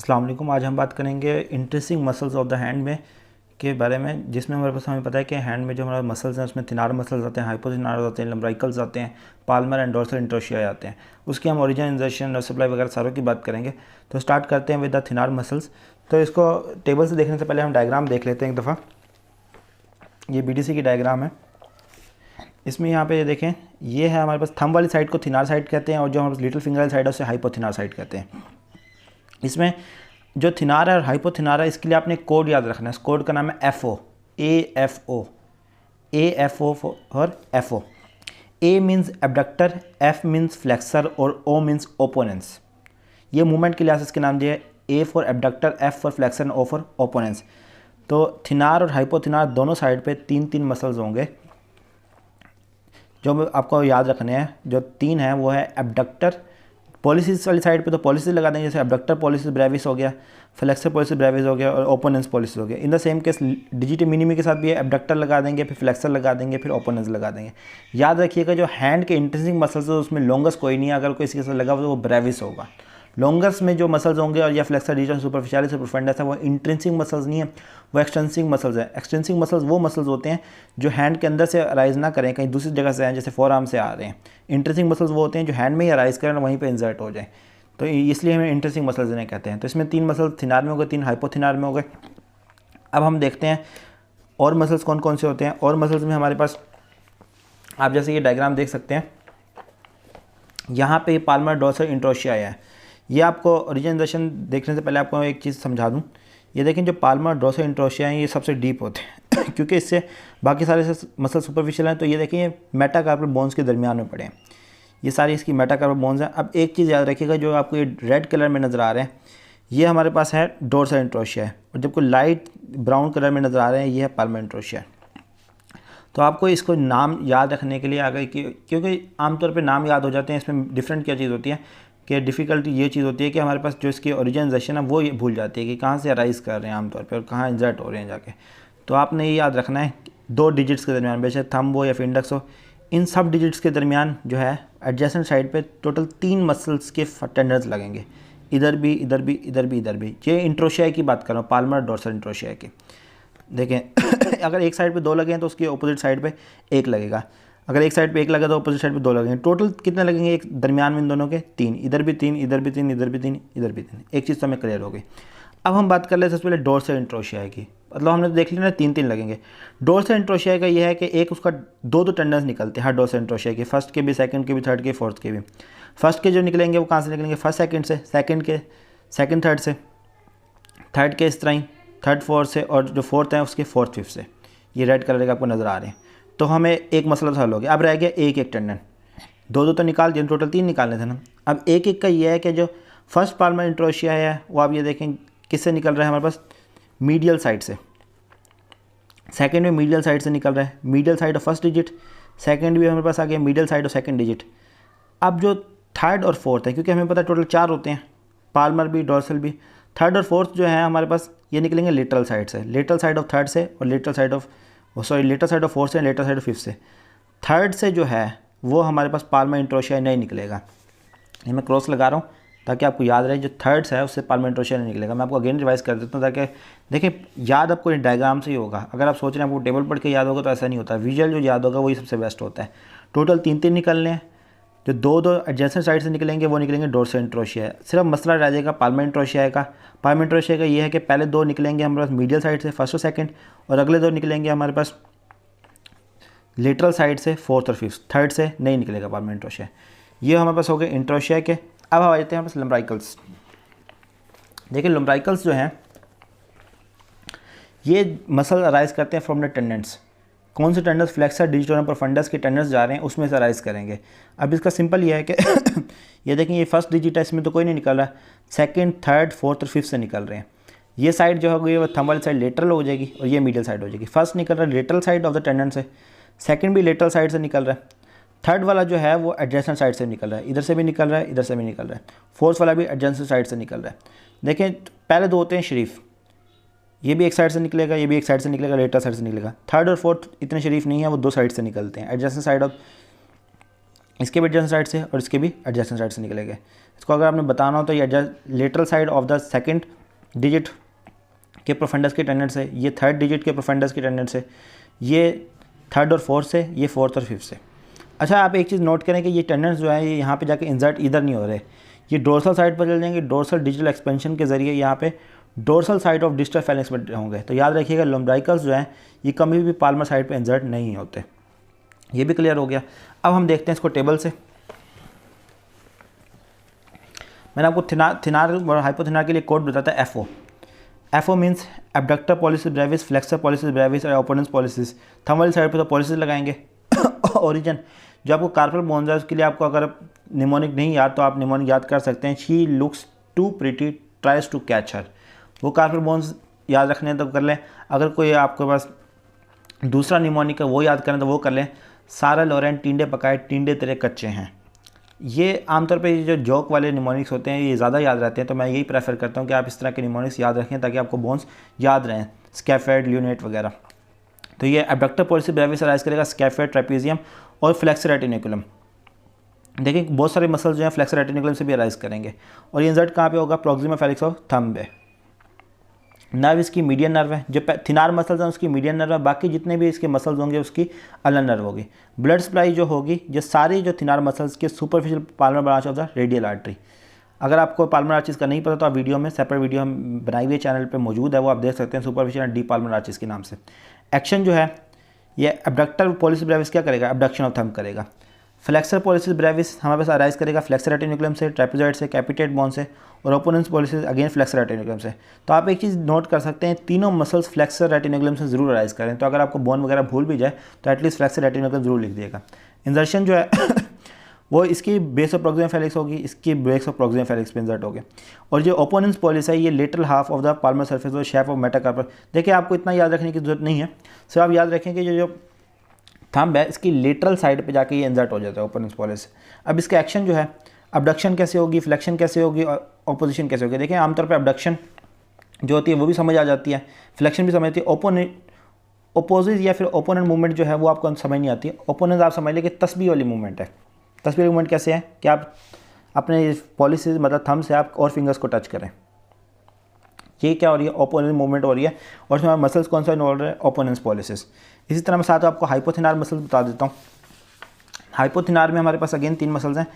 अस्सलाम वालेकुम। आज हम बात करेंगे interesting muscles of the hand में के बारे में, जिसमें हमारे पास हमें पता है कि हैंड में जो हमारे मसल्स हैं उसमें थिनार मसल्स आते हैं, हाइपोथिनार आते हैं, लम्ब्राइकल्स आते हैं, पाल्मर एंड डोर्सल इंटरोशिया आते हैं। उसकी हम ओरिजिन, इंजर्शन और सप्लाई वगैरह सारों की बात करेंगे। तो स्टार्ट करते हैं विद द थिनार मसल्स। तो इसको टेबल से देखने से पहले हम डायग्राम देख लेते हैं एक दफ़ा। ये BDC की डायग्राम है। इसमें यहाँ पे ये देखें, ये है हमारे पास थंब वाली साइड को थिनार साइड कहते हैं और जो हमारे पास लिटिल फिंगर वाली साइड है उसे हाइपोथिनार साइड कहते हैं। इसमें जो थिनार है और हाइपोथिनार है, इसके लिए आपने कोड याद रखना है। इस कोड का नाम है FO, AFO और FO। A means abductor, F means flexor और O मीन्स ओपोनेंस। ये मूवमेंट के लिहाज से इसके नाम दिए, A for abductor, F for flexor और O फॉर ओपोनेंस। तो थिनार और हाइपोथिनार दोनों साइड पे तीन तीन मसल्स होंगे जो आपको याद रखने हैं। जो तीन हैं वो है एबडक्टर, पॉलिसिस वाली साइड पे तो पॉलिसिस लगा देंगे, जैसे एबडक्टर पॉलिसिस ब्रेविस हो गया, फ्लेक्सर पॉलिसिस ब्रेविस हो गया और ओपोनेंस पॉलिसिस हो गया। In the same case digit minimi के साथ भी एबडक्टर लगा देंगे, फिर फ्लेक्सर लगा देंगे, फिर ओपोनेंस लगा देंगे। याद रखिएगा जो हैंड के इंटरेस्टिंग मसल्स है उसमें लॉन्गेस्ट कोई नहीं है, अगर कोई इसके साथ लगा हुआ तो वो ब्रेविस होगा। लॉन्गेस्ट में जो मसल्स होंगे और या फ्लेक्सर, डिजिटल, सुपरफिशियलिस और प्रोफंडस है वो इंट्रिंसिक मसल्स नहीं है, वो एक्सटेंसिंग मसल्स है। एक्सटेंसिंग मसल्स वो मसल्स होते हैं जो हैंड के अंदर से अराइज ना करें, कहीं दूसरी जगह से आए, जैसे फोर आर्म से आ रहे हैं। इंट्रिंसिक मसल्स वो होते हैं जो हैंड में ही अराइज करें और वहीं पर इंसर्ट हो जाए, तो इसलिए हमें इंटरेस्टिंग मसल्स इन्हें कहते हैं। तो इसमें तीन मसल्स थिनार में हो गए, तीन हाइपोथिनार में हो गए। अब हम देखते हैं और मसल्स कौन कौन से होते हैं। और मसल्स में हमारे पास आप जैसे ये डायग्राम देख सकते हैं, यहाँ पे पाल्मर, डोर्सल, इंटरोशिया है। ये आपको ओरिजिन देखने से पहले आपको एक चीज़ समझा दूँ। ये देखें, जो पाल्मर, डोर्सल, इंटरोशिया हैं ये सबसे डीप होते हैं क्योंकि इससे बाकी सारे मसल सुपरफिशियल हैं। तो ये देखें, ये मेटाकार्पल बोन्स के दरमियान में पड़े हैं, ये सारी इसकी मेटाकार्पल बोन्स हैं। अब एक चीज़ याद रखिएगा, जो आपको ये रेड कलर में नज़र आ रहे हैं ये हमारे पास है डोर्सल इंटरोशिया है, और जब कोई लाइट ब्राउन कलर में नज़र आ रहे हैं ये है पाल्मर इंटरोशिया। तो आपको इसको नाम याद रखने के लिए आगे क्योंकि आमतौर पे नाम याद हो जाते हैं, इसमें डिफरेंट क्या चीज़ होती है कि डिफ़िकल्टी ये चीज़ होती है कि हमारे पास जो इसकी ओरिजिनाइजेशन है वो ये भूल जाती है कि कहाँ से अराइज़ कर रहे हैं आमतौर पे और कहाँ इंसर्ट हो रहे हैं जाके। तो आपने ये याद रखना है, दो डिजिट्स के दरमियान, बेशक थंब हो या फिर इंडेक्स हो, इन सब डिजिट्स के दरमियान जो है एडजेसेंट साइड पे टोटल तीन मसल्स के टेंडन्स लगेंगे, इधर भी, इधर भी, इधर भी, इधर भी। ये इंटरोशिया की बात कर रहा हूँ, पाल्मर, डोर्सल, इंटरोशिया की। देखें अगर एक साइड पे दो लगे हैं तो उसकी अपोजिट साइड पे एक लगेगा, अगर एक साइड पे एक लगा तो अपोजिट साइड पे दो लगेंगे। टोटल कितने लगेंगे एक दरमियान में इन दोनों के? तीन। इधर भी तीन, इधर भी तीन, इधर भी तीन, इधर भी तीन। एक चीज़ तो हमें क्लियर हो गई। अब हम बात कर लेते हैं सबसे पहले डोर्सल इंटरोशिया की। मतलब हमने तो देख लिया ना, तीन तीन लगेंगे। डोर्सल इंटरोशिया का ये है कि एक उसका दो दो टेंडन्स निकलते हैं हर डोर्सल इंटरोशिया के, फर्स्ट के भी, सेकंड के भी, थर्ड के, फोर्थ के भी। फर्स्ट के जो निकलेंगे वो कहाँ से निकलेंगे? फर्स्ट सेकंड से, सेकंड के सेकंड थर्ड से, थर्ड के इस तरह ही थर्ड फोर्थ से, और जो फोर्थ है उसके फोर्थ फिफ्थ से। ये रेड कलर के आपको नज़र आ रहे हैं। तो हमें एक मसला हल हो गया। अब रह गया एक एक टेंडन, दो दो तो निकाल दिए, टोटल तीन निकालने थे ना। अब एक एक का ये है कि जो फर्स्ट पाल्मर इंटरोशिया है वो आप ये देखें किससे निकल रहा है हमारे पास? मीडियल साइड से। सेकंड में मीडियल साइड से निकल रहा है, medial side of first digit. Second भी हमारे पास आ गया medial side of second digit. अब जो थर्ड और फोर्थ है, क्योंकि हमें पता है टोटल चार होते हैं, पाल्मर भी, डोर्सल भी, थर्ड और फोर्थ जो है हमारे पास ये निकलेंगे लेटरल साइड से, लेटरल साइड ऑफ थर्ड से और lateral side of lateral side of fourth से, लेटरल साइड ऑफ फिफ्थ से। थर्ड से जो है वो हमारे पास पाल्मर इंटरोशिया नहीं निकलेगा। ये मैं क्रॉस लगा रहा हूँ ताकि आपको याद रहे, जो थर्ड है उससे पाल्मर इंटरोशिया नहीं निकलेगा। मैं आपको अगेन रिवाइज कर देता हूँ ताकि देखिए याद आपको डायग्राम से ही होगा। अगर आप सोच रहे हैं आपको टेबल पढ़ के याद होगा तो ऐसा नहीं होता, विजुअल जो याद होगा वही सबसे बेस्ट होता है। टोटल तीन तीन निकलने हैं, जो दो दो एडजेसेंट साइड से निकलेंगे वो निकलेंगे डोर्सल इंटरोशिया। सिर्फ मसला रह जाएगा पाल्मर इंटरोशिया का। पाल्मर इंटरोशिया का ये है कि पहले दो निकलेंगे हमारे पास मीडियल साइड से, फर्स्ट और सेकंड, और अगले दो निकलेंगे हमारे पास लेटरल साइड से, फोर्थ और फिफ्थ। थर्ड से नहीं निकलेगा पाल्मर इंटरोशिया। ये हमारे पास हो गए इंटरोशिया के। अब आ जाते हैं हमारे पास लम्ब्राइकल्स। देखिए लम्ब्राइकल्स जो हैं ये मसल अराइज करते हैं फ्रॉम द टेंडेंट्स। कौन से टेंडन्स? फ्लेक्सर, डिजिटल और प्रोफंडस के टेंडन्स जा रहे हैं उसमें से अराइज करेंगे। अब इसका सिंपल ये है कि ये देखें, ये फर्स्ट डिजिट है, इसमें तो कोई नहीं निकल रहा। सेकंड, थर्ड, फोर्थ और फिफ्थ से निकल रहे हैं। ये साइड जो होगी वो थंब वाली साइड लेटरल हो जाएगी और ये मीडियल साइड हो जाएगी। फर्स्ट निकल रहा है lateral side of the tendon से, सेकंड भी लेटरल साइड से निकल रहा है, थर्ड वाला जो है वो एडजेसेंट साइड से निकल रहा है, इधर से भी निकल रहा है, इधर से भी निकल रहा है। फोर्थ वाला भी एडजेसेंट साइड से निकल रहा है। देखें पहले दो होते हैं शरीफ, ये भी एक साइड से निकलेगा, ये भी एक साइड से निकलेगा, लेटरल साइड से निकलेगा। थर्ड और फोर्थ इतने शरीफ नहीं है, वो दो साइड से निकलते हैं, एडजेसेंट साइड ऑफ इसके भी एडजेसेंट साइड से और इसके भी एडजेसेंट साइड से निकलेंगे। इसको अगर आपने बताना हो तो ये lateral side of the second digit के प्रोफेंडस के टेंडेंट से, ये थर्ड डिजिट के प्रोफेंडस के टेंडेंट से, ये थर्ड और फोर्थ से, ये फोर्थ और फिफ्थ से। अच्छा, आप एक चीज़ नोट करें कि ये टेंडेंट्स जो है ये यहाँ पे जाके इंसर्ट इधर नहीं हो रहे, ये डोर्सल साइड पर चल जाएंगे। डोर्सल डिजिटल एक्सपेंशन के ज़रिए यहाँ पे dorsal side of distal Felix में होंगे। तो याद रखिएगा लम्ब्राइकल्स जो हैं ये कभी भी पाल्मर साइड पे इंसर्ट नहीं होते। ये भी क्लियर हो गया। अब हम देखते हैं इसको टेबल से। मैंने आपको थिनार और हाइपोथिनार के लिए कोड बताता है FO. FO means abductor pollicis Brevis, flexor pollicis Brevis और ओपोनेंस पॉलिसिस। थंब वाली साइड पे तो पॉलिसिस लगाएंगे। ओरिजिन जो आपको कार्पल बोन्स है उसके लिए आपको अगर निमोनिक नहीं याद तो आप निमोनिक याद कर सकते हैं। She looks to pretty tries to catch her. वो कार्पल बोन्स याद रखने तो कर लें। अगर कोई आपके पास दूसरा निमोनिक है वो याद करें तो वो कर लें। सारा लॉरेंट टिंडे पकाए टिंडे तेरे कच्चे हैं। ये आमतौर पे जो जोक वाले निमोनिक्स होते हैं ये ज़्यादा याद रहते हैं, तो मैं यही प्रेफर करता हूँ कि आप इस तरह के निमोनिक्स याद रखें ताकि आपको बोन्स याद रहें, स्कैफेड, ल्यूनेट वगैरह। तो ये एबडक्टर पॉलिसिस ब्रेविस अराइज करेगा स्कैफेड, ट्रेपेजियम और फ्लेक्सर रेटिनिकुलम। देखिए बहुत सारे मसल्स जो हैं फ्लेक्सर रेटिनिकुलम से भी अराइज करेंगे। और ये इंसर्ट कहाँ पे होगा? प्रोक्सिमा फेलिक्स ऑफ थंब है। नर्व इसकी मीडियन नर्व है, जो थिनार मसल्स हैं उसकी मीडियन नर्व है, बाकी जितने भी इसके मसल्स होंगे उसकी अल्नर नर्व होगी। ब्लड सप्लाई जो होगी जो सारी जो थिनार मसल्स के superficial Palmer branch of the radial artery. अगर आपको पाल्मर आर्चीज का नहीं पता तो आप वीडियो में सेपरेट वीडियो हम बनाई हुई चैनल पे मौजूद है, वो आप देख सकते हैं, superficial and deep palmar arches के नाम से। एक्शन जो है ये एबडक्टर पॉलिसिस ब्रेविस क्या करेगा? एबडक्शन ऑफ थंब करेगा। फ्लेक्सर पॉलिसिस ब्रेविस हमारे पास अराइज करेगा फ्लेक्सर रेटिनिकुलम से, ट्रेपेजॉइड से, कैपिटेट बोन से, और ओपोनेंस पॉलिसिस अगेन फ्लेक्सर रेटिनिकुलम से। तो आप एक चीज़ नोट कर सकते हैं, तीनों मसल्स फ्लेक्सर रेटिनिकुलम से जरूर अराइज करें। तो अगर आपको बोन वगैरह भूल भी जाए तो एटलीस्ट फ्लेक्सर रेटिनिकुलम जरूर लिख दिएगा। इंसर्शन जो है वो इसकी बेस ऑफ प्रोक्सिमा फेलिक्स होगी, इसकी बेस ऑफ प्रोक्सिमा फेलिक्स पे इंसर्ट होगी। और जो ओपोनेंस पॉलिस है ये lateral half of the Palmer surface और शेप ऑफ मेटाकार्पल। देखिए आपको इतना याद रखने की जरूरत नहीं है, सिर्फ आप याद रखें कि जो थंब है इसकी लेटरल साइड पे जाके ये इंसर्ट हो जाता है ओपोनेंस पॉलिस। अब इसका एक्शन जो है अबडक्शन कैसे होगी, फ्लेक्शन कैसे होगी और ऑपोजिशन कैसे होगी। देखिए आमतौर पे अबडक्शन जो होती है वो भी समझ आ जाती है, फ्लेक्शन भी समझ आती है। ओपोजिट या फिर ओपोनेंट मूवमेंट जो है वो आपको समझ नहीं आती है। ओपोनेंट आप समझ लें कि तस्बीह वाली मूवमेंट है। तस्बीह मूवमेंट कैसे है कि आप अपने पॉलिसिस मतलब थंब से आप और फिंगर्स को टच करें, ये क्या हो रही है? ओपोनेंट मूवमेंट हो रही है। और इसमें मसल्स कौन सा इन्वॉल्व है? ओपोनेंस पॉलिसिस। इसी तरह मैं साथ आपको हाइपोथिनार मसल्स बता देता हूँ। हाइपोथिनार में हमारे पास अगेन 3 मसल्स हैं।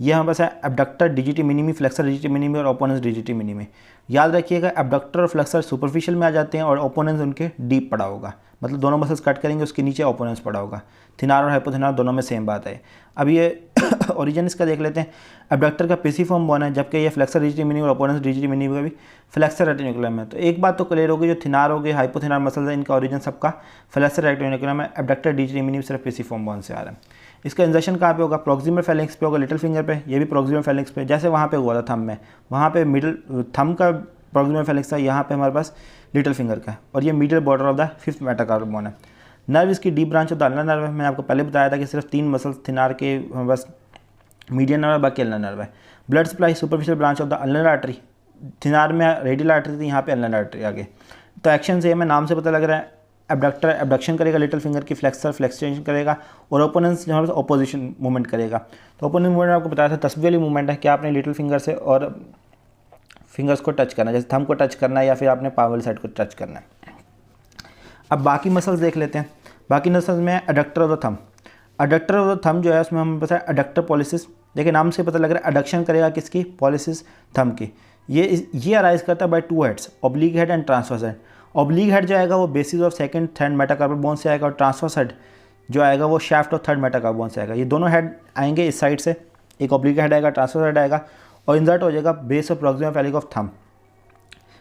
ये हमारे पास है एबडक्टर डिजिटी मिनिमी, फ्लेक्सर डिजिटी मिनिमी और ओपोनेंस डिजिटी मिनिमी। याद रखिएगा एबडक्टर और फ्लेक्सर सुपरफिशियल में आ जाते हैं और ओपोनेंस उनके डीप पड़ा होगा, मतलब दोनों मसल्स कट करेंगे उसके नीचे ओपोनेंस पड़ा होगा। थिनार और हाइपोथिनार दोनों में सेम बात है। अब ये ओरिजिन इसका देख लेते हैं। एबडक्टर का पिसिफॉर्म बोन है, जबकि ये फ्लेक्सर डिजिटी मिनिमी और ओपोनेंस डिजिटी मिनिमी का भी फ्लेक्सर रेटिनिकुलम है। तो एक बात तो क्लियर होगी, जो थिनार हो गए हाइपोथिनार मसल्स है इनका ओरिजिन सबका फ्लेक्सर रेटिनिकुलम है। एबडक्टर डिजिटी मिनिमी सिर्फ पिसिफॉर्म बोन से आ रहा है। इसका इंजर्शन कहाँ पे होगा? प्रोक्सिमल फेलिक्स पे होगा, लिटिल फिंगर पे। ये भी प्रोक्सिमल फेलिक्स पे, जैसे वहाँ पे हुआ था थंब में, वहाँ पे मिडिल थंब का प्रोक्सिमल फेलिक्स था, यहाँ पे हमारे पास लिटिल फिंगर का। और ये medial border of the 5th metacarpal bone है। नर्व इसकी deep branch of the ulnar nerve है। मैंने आपको पहले बताया था कि सिर्फ 3 मसल्स थिनार के बस मीडियन नर्व है, बाकी अल्नर नर्व है। Blood supply superficial branch of the ulnar artery. Thenar में रेडियल आर्टरी थी, यहाँ पे अल्नर आर्टरी आ गई। तो एक्शन से हमें नाम से पता लग रहा है एबडक्टर एबडक्शन करेगा लिटिल फिंगर की, फ्लेक्सर फ्लेक्सेशन करेगा और ओपोनेंस जो है ऑपोजिशन मूवमेंट करेगा। तो ओपोनेंस मूवमेंट आपको बताया था तस्वीर वाली मूवमेंट है कि आपने लिटिल फिंगर से और फिंगर्स को टच करना है, जैसे थंब को टच करना है या फिर आपने पावर साइड को टच करना है। अब बाकी मसल्स देख लेते हैं। बाकी मसल्स में adductor of the thumb. Adductor of the thumb जो है उसमें हमें पता है एडक्टर पॉलिसिस। देखिए नाम से पता लग रहा है एडक्शन करेगा किसकी? पॉलिसिस थंब की। ये अराइज करता है by 2 heads, oblique head and transverse head. Oblique head जो आएगा वो basis of second third metacarpal bone से आएगा और ट्रांसवर्स हेड जो आएगा वो shaft of third metacarpal bone से आएगा। ये दोनों हेड आएंगे इस साइड से, एक ऑब्लिक हेड आएगा, ट्रांसवर्स हेड आएगा और इंसर्ट हो जाएगा base of proximal Felix of thumb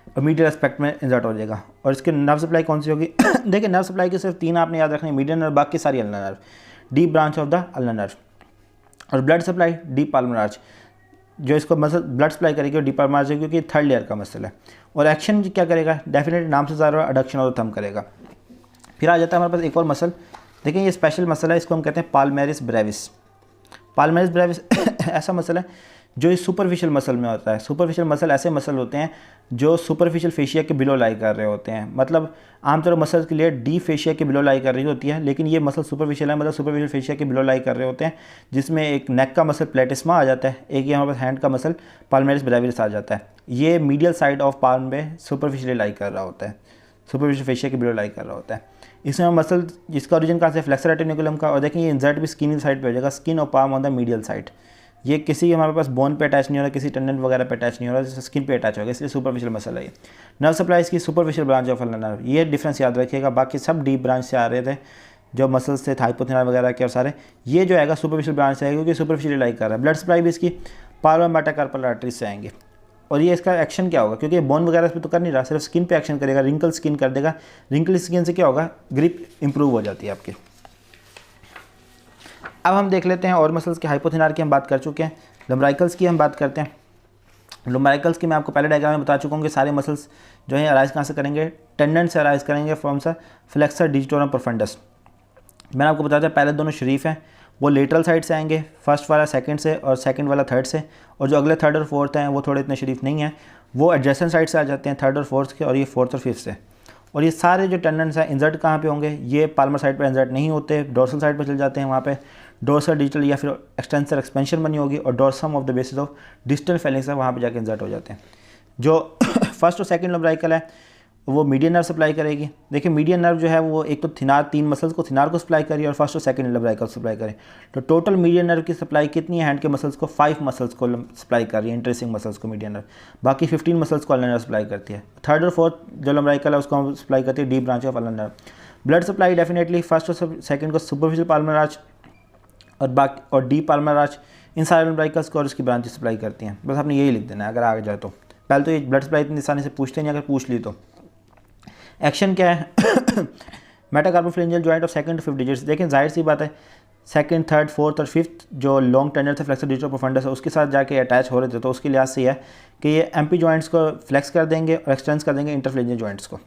और मीडियल एस्पेक्ट में इंसर्ट हो जाएगा। और इसके नर्व सप्लाई कौन सी होगी? देखिए नर्व सप्लाई के सिर्फ 3 आपने याद रखने, मीडियन नर्व, बाकी सारी ulnar nerve, deep branch of the ulnar nerve. और blood supply deep palmar arch, जो इसको मसल ब्लड सप्लाई करेगी और डीप पाल्मर आर्च क्योंकि थर्ड लेयर का मसल है। और एक्शन क्या करेगा? डेफिनेटली नाम से ज़्यादा एडक्शन ऑफ द थंब करेगा। फिर आ जाता है हमारे पास एक और मसल। देखिए ये स्पेशल मसल है, इसको हम कहते हैं पाल्मेरिस ब्रेविस। पाल्मेरिस ब्रेविस ऐसा मसल है जो इस सुपरफिशियल मसल में होता है। सुपरफिशियल मसल ऐसे मसल होते हैं जो सुपरफिशियल फेशिया के बिलो लाई कर रहे होते हैं। मतलब आमतौर मसल के लिए डीप फेशिया के बिलो लाई कर रही होती है, लेकिन ये मसल सुपरफिशियल है, मतलब सुपरफिशियल फेशिया के बिलो लाई कर रहे होते हैं, जिसमें एक नेक का मसल प्लेटिस्मा आ जाता है, एक यहाँ पर हैंड का मसल पाल्मेरिस ब्रेवियस आ जाता है। ये मीडियल साइड ऑफ पाल्म में सुपरफिशियली लाई कर रहा होता है, सुपरफिशियल फेशिया के बिलो लाई कर रहा होता है। इसमें मसल जिसका ओरिजिन कहाँ से, फ्लेक्सर रेटिकुलम का, और देखें ये इंसर्ट भी स्किन साइड पे हो जाएगा, स्किन और palm on the medial side. ये किसी हमारे पास बोन पे अटैच नहीं हो रहा, किसी टेंडन वगैरह पे अटैच नहीं हो रहा, स्किन पे अटैच होगा, इसलिए सुपरफिशियल मसल है ये। नर्व सप्लाई इसकी superficial branch of ulnar nerve, ये डिफरेंस याद रखिएगा। बाकी सब डीप ब्रांच से आ रहे थे जो मसल्स थे हाइपोथेनस वगैरह के, और सारे ये जो आएगा सुपरफिशियल ब्रांच से आएगा, क्योंकि सुपरफिशियल लाई कर रहा है। ब्लड सप्लाई भी इसकी पाल्मर मेटाकार्पल आर्टरीज से आएंगे। और ये इसका एक्शन क्या होगा, क्योंकि बोन वगैरह पे तो कर नहीं रहा, सिर्फ स्किन पे एक्शन करेगा, रिंकल स्किन कर देगा। रिंकल स्किन से क्या होगा, ग्रिप इंप्रूव हो जाती है आपकी। अब हम देख लेते हैं और मसल्स के। हाइपोथेनर की हम बात कर चुके हैं, लम्बराइकल्स की हम बात करते हैं। लम्बराइकल्स की मैं आपको पहले डायग्राम में बता चुका हूँ कि सारे मसल्स जो हैं अराइज कहाँ से करेंगे, टेंडन से अराइज करेंगे, फ्रॉम सा फ्लेक्सर डिजिटोरम प्रोफंडस। मैंने आपको बताया था पहले दोनों शरीफ हैं, वो लेटरल साइड से आएंगे, फर्स्ट वाला सेकंड से और सेकंड वाला थर्ड से, और जो अगले थर्ड और फोर्थ हैं वो थोड़े इतने शरीफ नहीं हैं, वो एडजेसेंट साइड से आ जाते हैं, थर्ड और फोर्थ के, और ये फोर्थ और फिफ्थ से। और ये सारे जो टेंडेंस हैं इंसर्ट कहाँ पे होंगे, ये पाल्मर साइड पे इंसर्ट नहीं होते, डोर्सल साइड पे चल जाते हैं, वहाँ पे डोर्सल डिजिटल या फिर एक्सटेंसर एक्सपेंशन बनी होगी, और dorsum of the basis of digital Fehling's है, वहाँ पे जाके इंसर्ट हो जाते हैं। जो फर्स्ट और सेकंड लम्बराइकल है वो मीडियन नर्व सप्लाई करेगी। देखिए मीडियन नर्व जो है वो एक तो थिनार, तीन मसल्स को थिनार को सप्लाई करी, और फर्स्ट और सेकंड लम्बराइकल सप्लाई करें। तो टोटल मीडियन नर्व की सप्लाई कितनी है हैंड के मसल्स को, 5 मसल्स को सप्लाई कर रही है, इंटरेसिंग मसल्स को मीडियन नर्व। बाकी 15 मसल्स को अल्नर नर्व सप्लाई करती है। थर्ड और फोर्थ जो लम्बराइकल है उसको हम सप्लाई करती है deep branch of ulnar nerve. Blood supply definitely first और सेकंड को सुपरफिशियल पाल्मर आर्च और बाकी और डीप पाल्मर आर्च, इन सारे लम्बराइकल्स को और इसकी ब्रांचेस सप्लाई करती हैं। बस आपने यही लिख देना है अगर आगे जाए तो। पहले तो ये ब्लड सप्लाई इतनी आसानी से पूछते नहीं, अगर पूछ ली तो। एक्शन क्या है metacarpophalangeal joint of second to fifth digits. देखें जाहिर सी बात है सेकंड, थर्ड, फोर्थ और फिफ्थ जो लॉन्ग टेंडर थे फ्लेक्सर डिजिटल प्रोफंडस उसके साथ जाके अटैच हो रहे थे, तो उसके लिहाज से है कि ये एमपी जॉइंट्स को फ्लेक्स कर देंगे और एक्सटेंस कर देंगे इंटरफ्लेंजियल जॉइंट्स को।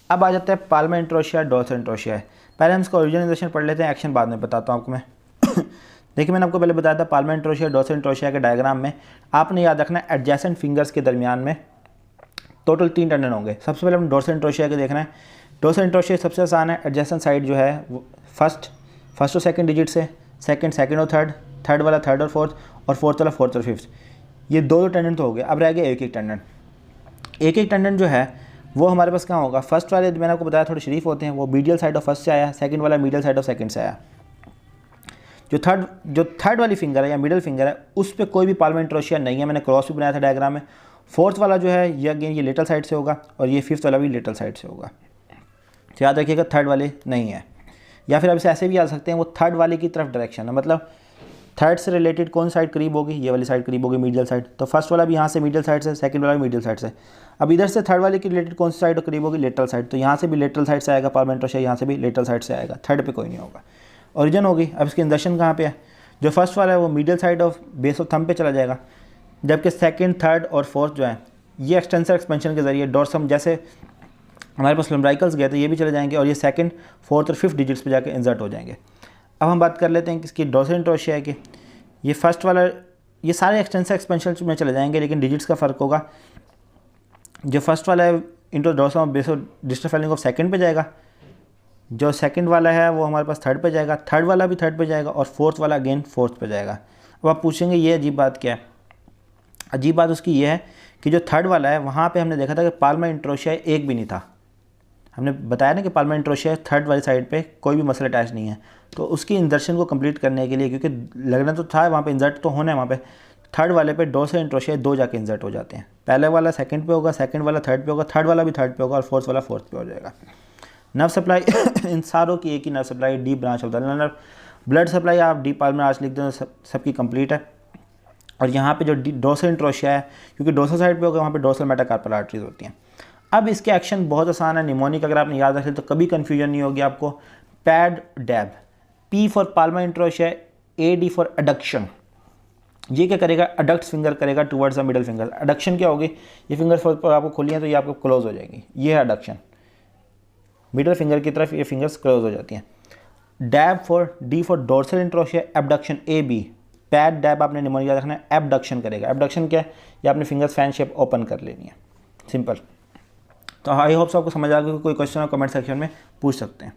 अब आ जाता है पाल्मर इंट्रोशिया, डोर्सल इंट्रोशिया है। पहले हम इसका ओरिजिनलाइजेशन पढ़ लेते हैं, एक्शन बाद में बताता हूँ आपको मैं। देखिए मैंने आपको पहले बताया था पाल्मर इंट्रोशिया, डोर्सल इंट्रोशिया के डायग्राम में आपने याद रखना है एडजेसेंट फिंगर्स के दरमियान में टोटल 3 टेंडन होंगे। सबसे पहले हम डोर्सल इंट्रोशिया के देखना है। डोर्सल इंट्रोशिया सबसे आसान है, एडजेसेंट साइड जो है वो फर्स्ट और सेकंड डिजिट से, सेकंड और थर्ड वाला थर्ड और फोर्थ वाला फोर्थ और फिफ्थ। ये दो टेंडन तो हो गए। अब रह गया एक एक टेंडन जो है वो हमारे पास कहाँ होगा। फर्स्ट वाले मैंने आपको बताया थोड़े शरीफ होते हैं, वो मीडियल साइड ऑफ फर्स्ट से आया, सेकंड वाला मीडियल साइड ऑफ सेकंड से आया। जो थर्ड वाली फिंगर है या मिडिल फिंगर है उस पर कोई भी पाल्मर इंट्रोशिया नहीं है, मैंने क्रॉस भी बनाया था डायग्राम में। फोर्थ वाला जो है ये अगेन ये लेटरल साइड से होगा, और ये फिफ्थ वाला भी लेटरल साइड से होगा। तो याद रखिएगा थर्ड वाले नहीं है, या फिर अब इसे ऐसे भी आ सकते हैं वो थर्ड वाले की तरफ डायरेक्शन है, मतलब थर्ड से रिलेटेड कौन साइड करीब होगी, ये वाली साइड करीब होगी मीडियल साइड। तो फर्स्ट वाला भी यहाँ से मीडियल साइड से, सेकंड वाला भी मीडियल साइड से। अब इधर से थर्ड वाले की रिलेटेड कौन सी साइड करीब होगी, लेटरल साइड। तो यहाँ से भी लेटरल साइड से आएगा पाल्मर इंट्रोशिया, यहाँ से भी लेटरल साइड से आएगा, थर्ड पे कोई नहीं होगा। ओरिजिन होगी। अब इसकी इंजर्शन कहाँ पे है, जो फर्स्ट वाला है वो medial side of base of thumb पे चला जाएगा, जबकि सेकंड, थर्ड और फोर्थ जो है ये एक्सटेंसर एक्सपेंशन के जरिए डोर्सम जैसे हमारे पास लम्बराइकल्स गए थे ये भी चले जाएंगे, और ये सेकंड, फोर्थ और फिफ्थ डिजिट्स पे जाके इंसर्ट हो जाएंगे। अब हम बात कर लेते हैं कि इसकी डोर्सल इंट्रोशिया है कि ये फर्स्ट वाला ये सारे एक्सटेंसर एक्सपेंशन में चले जाएंगे, लेकिन डिजिट्स का फ़र्क होगा। जो फर्स्ट वाला है into dorsum base of digital phalange of second पे जाएगा, जो सेकंड वाला है वो हमारे पास थर्ड पे जाएगा, थर्ड वाला भी थर्ड पे जाएगा, और फोर्थ वाला अगेन फोर्थ पे जाएगा। अब आप पूछेंगे ये अजीब बात क्या है। अजीब बात उसकी ये है कि जो थर्ड वाला है वहाँ पे हमने देखा था कि पाल्मर इंट्रोशिया एक भी नहीं था। हमने बताया ना कि पाल्मर इंट्रोशिया थर्ड वाली साइड पे कोई भी मसल अटैच नहीं है। तो उसकी इंजर्शन को कंप्लीट करने के लिए, क्योंकि लगना तो था वहाँ पे इंजर्ट तो होना है, वहाँ पे थर्ड वाले पे डोर्सल इंट्रोशिया दो जाके इंजर्ट हो जाते हैं। पहले वाला सेकंड पे होगा, सेकंड वाला थर्ड पे होगा, थर्ड वाला भी थर्ड पे होगा, और फोर्थ वाला फोर्थ पे हो जाएगा। नर्व सप्लाई इन सारों की एक ही nerve supply, deep branch of the nerve. Blood supply आप डीप पाल्मर आर्च लिख दें सबकी कंप्लीट है। और यहाँ पे जो डोर्सल इंट्रोशिया है, क्योंकि डोर्सल साइड पे होगा वहाँ पे डोर्सल मेटाकार्पल आर्टरीज होती हैं। अब इसके एक्शन बहुत आसान है, निमोनिक अगर आपने याद रखे तो कभी कन्फ्यूजन नहीं होगी आपको। Pad dab, P for palmar interossei, A D for adduction. ये क्या करेगा, अडक्ट फिंगर करेगा towards the middle finger. Adduction क्या होगी, ये फिंगर आपको खोली हैं तो ये आपको क्लोज हो जाएगी, ये है अडक्शन। मिडल फिंगर की तरफ ये फिंगर्स क्लोज हो जाती हैं। Dab for D for dorsal interossei, abduction A B, pad dab आपने निमोनिक याद रखना है, एबडक्शन करेगा। एबडक्शन क्या है, ये आपने फिंगर्स फैन शेप ओपन कर लेनी है, सिंपल। तो आई होप आपको समझ आ गया। कोई क्वेश्चन हो कमेंट सेक्शन में पूछ सकते हैं।